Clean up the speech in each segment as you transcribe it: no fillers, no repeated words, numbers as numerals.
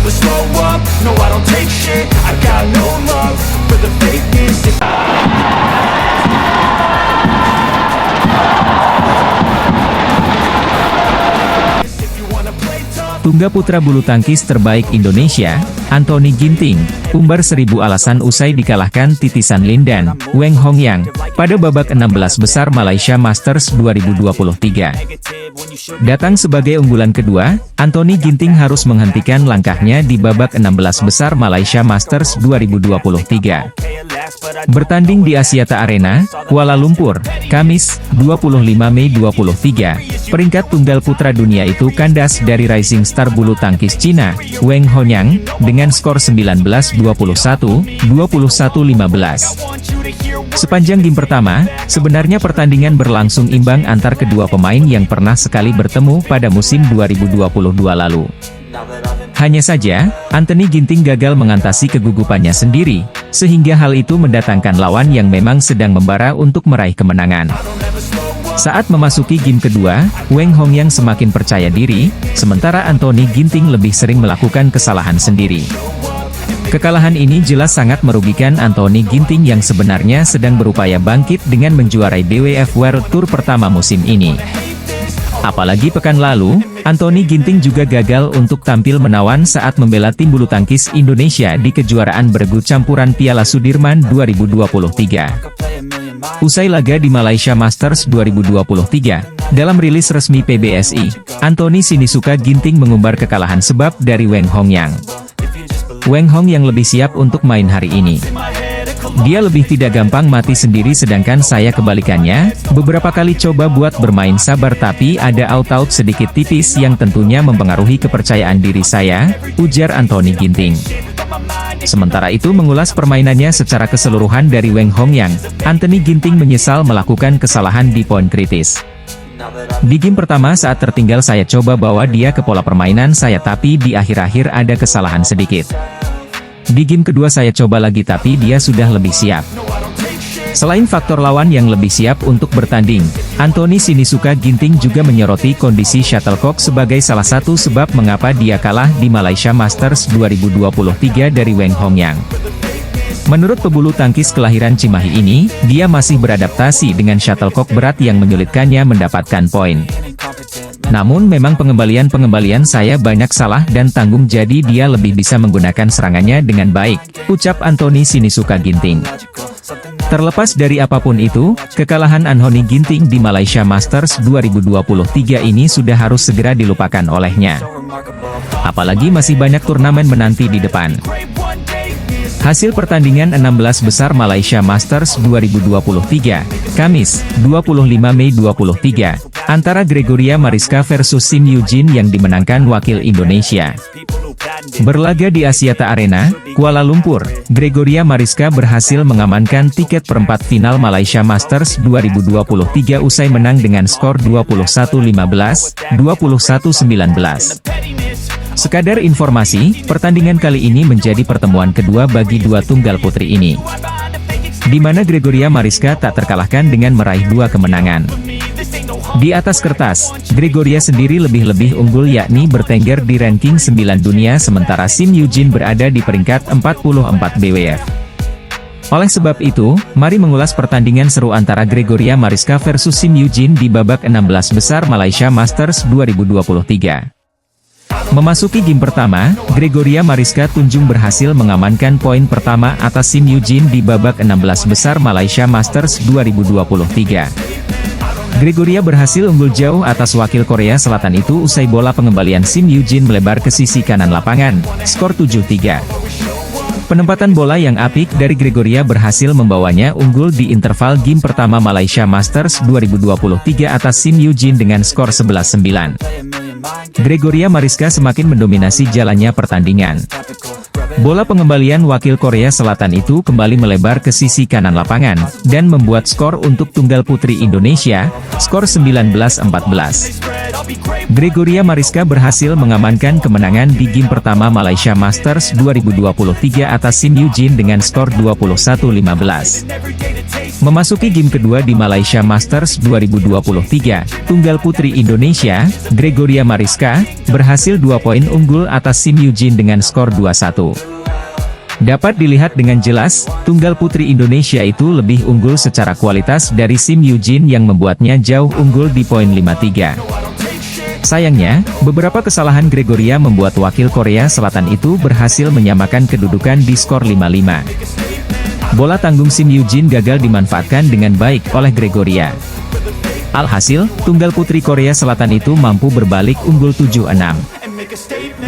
never slow up, no I don't take shit, I got no love for the fakeness. Tunggal putra bulu tangkis terbaik Indonesia, Anthony Ginting, umbar 1000 alasan usai dikalahkan titisan Lindan, Weng Hongyang, pada babak 16 besar Malaysia Masters 2023. Datang sebagai unggulan kedua, Anthony Ginting harus menghentikan langkahnya di babak 16 besar Malaysia Masters 2023. Bertanding di Axiata Arena, Kuala Lumpur, Kamis, 25 Mei 2023, peringkat tunggal putra dunia itu kandas dari rising star bulu tangkis Cina, Weng Hongyang, dengan skor 19-21, 21-15. Sepanjang game pertama, sebenarnya pertandingan berlangsung imbang antar kedua pemain yang pernah sekali bertemu pada musim 2022 lalu. Hanya saja, Anthony Ginting gagal mengatasi kegugupannya sendiri, sehingga hal itu mendatangkan lawan yang memang sedang membara untuk meraih kemenangan. Saat memasuki game kedua, Weng Hongyang semakin percaya diri, sementara Anthony Ginting lebih sering melakukan kesalahan sendiri. Kekalahan ini jelas sangat merugikan Anthony Ginting yang sebenarnya sedang berupaya bangkit dengan menjuarai DWF World Tour pertama musim ini. Apalagi pekan lalu, Anthony Ginting juga gagal untuk tampil menawan saat membela tim bulu tangkis Indonesia di kejuaraan bergu campuran Piala Sudirman 2023. Usai laga di Malaysia Masters 2023, dalam rilis resmi PBSI, Anthony Sinisuka Ginting mengumbar kekalahan sebab dari Weng Hongyang. Weng Hongyang lebih siap untuk main hari ini. Dia lebih tidak gampang mati sendiri sedangkan saya kebalikannya, beberapa kali coba buat bermain sabar tapi ada out-out sedikit tipis yang tentunya mempengaruhi kepercayaan diri saya, ujar Anthony Ginting. Sementara itu mengulas permainannya secara keseluruhan dari Weng Hongyang, Anthony Ginting menyesal melakukan kesalahan di poin kritis. Di game pertama saat tertinggal saya coba bawa dia ke pola permainan saya tapi di akhir-akhir ada kesalahan sedikit. Di game kedua saya coba lagi tapi dia sudah lebih siap. Selain faktor lawan yang lebih siap untuk bertanding, Anthony Sinisuka Ginting juga menyoroti kondisi shuttlecock sebagai salah satu sebab mengapa dia kalah di Malaysia Masters 2023 dari Weng Hongyang. Menurut pebulu tangkis kelahiran Cimahi ini, dia masih beradaptasi dengan shuttlecock berat yang menyulitkannya mendapatkan poin. Namun memang pengembalian saya banyak salah dan tanggung jadi dia lebih bisa menggunakan serangannya dengan baik, ucap Anthony Sinisuka Ginting. Terlepas dari apapun itu, kekalahan Anthony Ginting di Malaysia Masters 2023 ini sudah harus segera dilupakan olehnya. Apalagi masih banyak turnamen menanti di depan. Hasil pertandingan 16 besar Malaysia Masters 2023, Kamis, 25 Mei 2023, antara Gregoria Mariska versus Sim Eugene yang dimenangkan wakil Indonesia. Berlaga di Axiata Arena, Kuala Lumpur, Gregoria Mariska berhasil mengamankan tiket perempat final Malaysia Masters 2023 usai menang dengan skor 21-15, 21-19. Sekadar informasi, pertandingan kali ini menjadi pertemuan kedua bagi dua tunggal putri ini, di mana Gregoria Mariska tak terkalahkan dengan meraih 2 kemenangan. Di atas kertas, Gregoria sendiri lebih unggul yakni bertengger di ranking 9 dunia sementara Sim Eugene berada di peringkat 44 BWF. Oleh sebab itu, mari mengulas pertandingan seru antara Gregoria Mariska versus Sim Eugene di babak 16 besar Malaysia Masters 2023. Memasuki game pertama, Gregoria Mariska Tunjung berhasil mengamankan poin pertama atas Sim Eugene di babak 16 besar Malaysia Masters 2023. Gregoria berhasil unggul jauh atas wakil Korea Selatan itu usai bola pengembalian Sim Eugene melebar ke sisi kanan lapangan, skor 7-3. Penempatan bola yang apik dari Gregoria berhasil membawanya unggul di interval game pertama Malaysia Masters 2023 atas Sim Eugene dengan skor 11-9. Gregoria Mariska semakin mendominasi jalannya pertandingan. Bola pengembalian wakil Korea Selatan itu kembali melebar ke sisi kanan lapangan, dan membuat skor untuk tunggal putri Indonesia, skor 19-14. Gregoria Mariska berhasil mengamankan kemenangan di game pertama Malaysia Masters 2023 atas Sim Eugene dengan skor 21-15. Memasuki game kedua di Malaysia Masters 2023, tunggal putri Indonesia, Gregoria Mariska, berhasil 2 poin unggul atas Sim Eugene dengan skor 2-1. Dapat dilihat dengan jelas, tunggal putri Indonesia itu lebih unggul secara kualitas dari Sim Eugene yang membuatnya jauh unggul di poin 5-3. Sayangnya, beberapa kesalahan Gregoria membuat wakil Korea Selatan itu berhasil menyamakan kedudukan di skor 5-5. Bola tanggung Sim Eugene gagal dimanfaatkan dengan baik oleh Gregoria. Alhasil, tunggal putri Korea Selatan itu mampu berbalik unggul 7-6.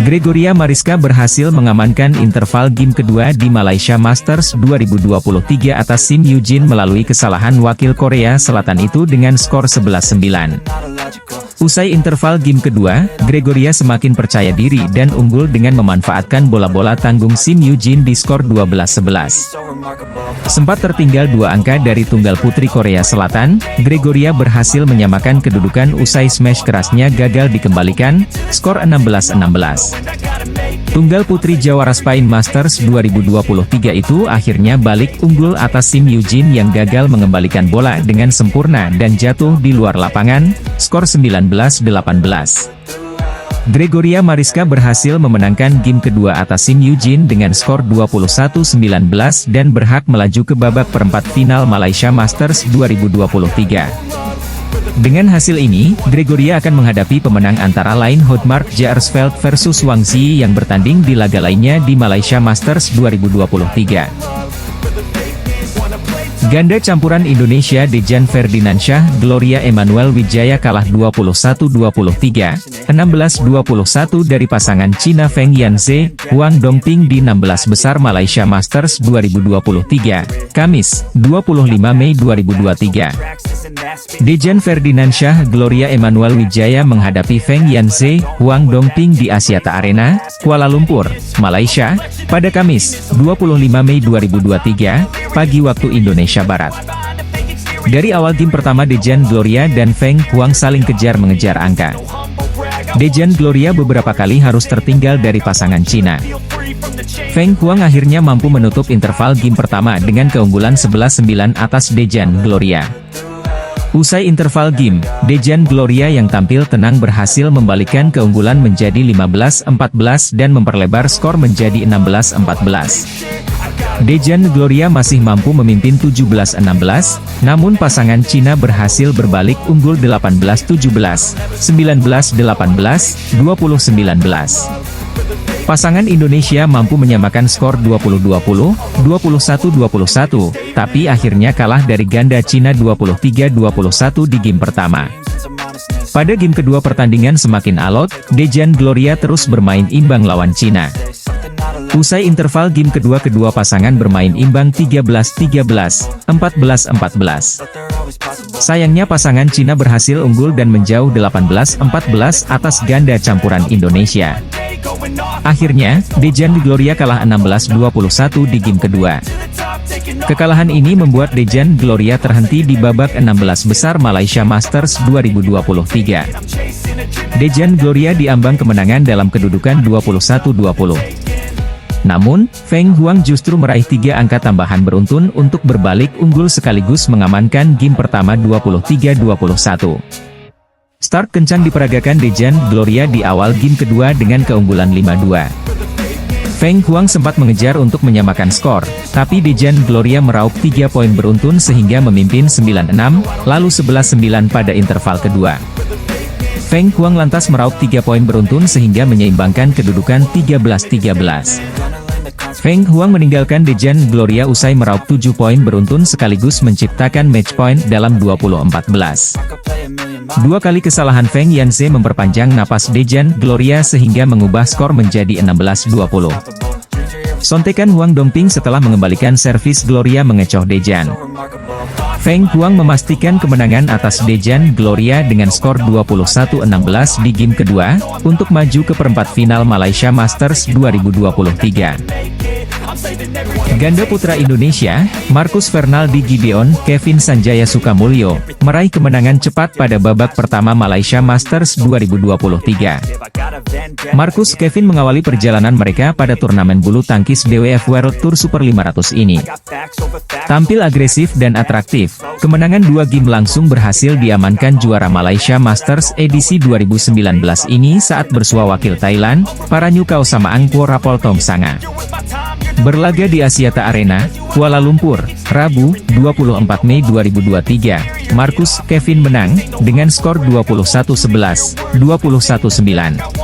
Gregoria Mariska berhasil mengamankan interval game kedua di Malaysia Masters 2023 atas Sim Eugene melalui kesalahan wakil Korea Selatan itu dengan skor 11-9. Usai interval game kedua, Gregoria semakin percaya diri dan unggul dengan memanfaatkan bola-bola tanggung Sim Eugene di skor 12-11. Sempat tertinggal 2 angka dari tunggal putri Korea Selatan, Gregoria berhasil menyamakan kedudukan usai smash kerasnya gagal dikembalikan, skor 16-16. Tunggal putri Jawara Spain Masters 2023 itu akhirnya balik unggul atas Sim Eugene yang gagal mengembalikan bola dengan sempurna dan jatuh di luar lapangan, skor 19-18. Gregoria Mariska berhasil memenangkan game kedua atas Sim Eugene dengan skor 21-19 dan berhak melaju ke babak perempat final Malaysia Masters 2023. Dengan hasil ini, Gregoria akan menghadapi pemenang antara lain Hotmark Jaersfeld versus Wang Xi yang bertanding di laga lainnya di Malaysia Masters 2023. Ganda campuran Indonesia Dejan Ferdinansyah Gloria Emanuel Wijaya kalah 21-23, 16-21 dari pasangan Cina Feng Yanze, Huang Dongping di 16 besar Malaysia Masters 2023, Kamis, 25 Mei 2023. Dejan Ferdinansyah Gloria Emanuel Wijaya menghadapi Feng Yanze, Huang Dongping di Axiata Arena, Kuala Lumpur, Malaysia, pada Kamis, 25 Mei 2023, pagi waktu Indonesia Barat. Dari awal game pertama Dejan Gloria dan Feng Huang saling kejar-mengejar angka. Dejan Gloria beberapa kali harus tertinggal dari pasangan Cina. Feng Huang akhirnya mampu menutup interval game pertama dengan keunggulan 11-9 atas Dejan Gloria. Usai interval game, Dejan Gloria yang tampil tenang berhasil membalikkan keunggulan menjadi 15-14 dan memperlebar skor menjadi 16-14. Dejan Gloria masih mampu memimpin 17-16, namun pasangan Cina berhasil berbalik unggul 18-17, 19-18, 20-19. Pasangan Indonesia mampu menyamakan skor 20-20, 21-21, tapi akhirnya kalah dari ganda Cina 23-21 di game pertama. Pada game kedua pertandingan semakin alot, Dejan Gloria terus bermain imbang lawan Cina. Usai interval game kedua pasangan bermain imbang 13-13, 14-14. Sayangnya pasangan Cina berhasil unggul dan menjauh 18-14 atas ganda campuran Indonesia. Akhirnya, Dejan Gloria kalah 16-21 di game kedua. Kekalahan ini membuat Dejan Gloria terhenti di babak 16 besar Malaysia Masters 2023. Dejan Gloria diambang kemenangan dalam kedudukan 21-20. Namun, Feng Huang justru meraih 3 angka tambahan beruntun untuk berbalik unggul sekaligus mengamankan game pertama 23-21. Start kencang diperagakan Dejan Gloria di awal game kedua dengan keunggulan 5-2. Feng Huang sempat mengejar untuk menyamakan skor, tapi Dejan Gloria meraup 3 poin beruntun sehingga memimpin 9-6, lalu 11-9 pada interval kedua. Feng Huang lantas meraup 3 poin beruntun sehingga menyeimbangkan kedudukan 13-13. Feng Huang meninggalkan Dejan Gloria usai meraup 7 poin beruntun sekaligus menciptakan match point dalam 20-14. 2 kali kesalahan Feng Yanze memperpanjang napas Dejan Gloria sehingga mengubah skor menjadi 16-20. Sontekan Huang Dongping setelah mengembalikan servis Gloria mengecoh Dejan. Feng Huang memastikan kemenangan atas Dejan Gloria dengan skor 21-16 di game kedua, untuk maju ke perempat final Malaysia Masters 2023. Ganda putra Indonesia, Marcus Fernaldi Gideon, Kevin Sanjaya Sukamulyo, meraih kemenangan cepat pada babak pertama Malaysia Masters 2023. Marcus Kevin mengawali perjalanan mereka pada turnamen bulu tangkis BWF World Tour Super 500 ini. Tampil agresif dan atraktif, kemenangan 2 game langsung berhasil diamankan juara Malaysia Masters edisi 2019 ini saat bersua wakil Thailand, Paranyukau sama Angpo Rapol Tong Sanga. Berlaga di Axiata Arena, Kuala Lumpur, Rabu, 24 Mei 2023, Marcus Kevin menang, dengan skor 21-11, 21-9.